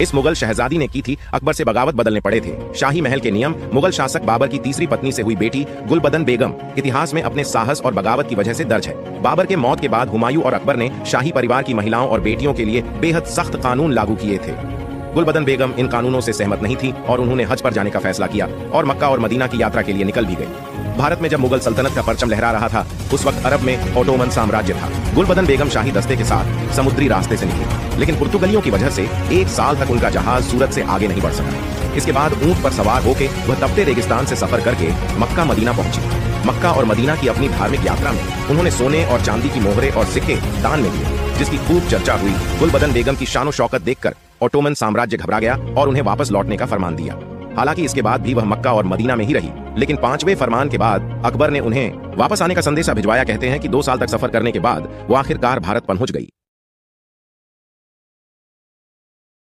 इस मुगल शहजादी ने की थी अकबर से बगावत बदलने पड़े थे। शाही महल के नियम मुगल शासक बाबर की तीसरी पत्नी से हुई बेटी गुलबदन बेगम इतिहास में अपने साहस और बगावत की वजह से दर्ज है। बाबर के मौत के बाद हुमायूं और अकबर ने शाही परिवार की महिलाओं और बेटियों के लिए बेहद सख्त कानून लागू किए थे। गुलबदन बेगम इन कानूनों से सहमत नहीं थी और उन्होंने हज पर जाने का फैसला किया और मक्का और मदीना की यात्रा के लिए निकल भी गई। भारत में जब मुगल सल्तनत का परचम लहरा रहा था उस वक्त अरब में ओटोमन साम्राज्य था। गुलबदन बेगम शाही दस्ते के साथ समुद्री रास्ते से निकली, लेकिन पुर्तगालियों की वजह से 1 साल तक उनका जहाज सूरत से आगे नहीं बढ़ सका। इसके बाद ऊंट पर सवार होकर वह तपते रेगिस्तान से सफर करके मक्का मदीना पहुंची। मक्का और मदीना की अपनी धार्मिक यात्रा में उन्होंने सोने और चांदी की मोहरे और सिक्के दान में दिए, जिसकी खूब चर्चा हुई। गुलबदन बेगम की शान और शौकत देखकर ओटोमन साम्राज्य घबरा गया और उन्हें वापस लौटने का फरमान दिया। हालांकि इसके बाद भी वह मक्का और मदीना में ही रही, लेकिन 5वें फरमान के बाद अकबर ने उन्हें वापस आने का संदेशा भिजवाया। कहते हैं कि 2 साल तक सफर करने के बाद वो आखिरकार भारत पहुंच गई।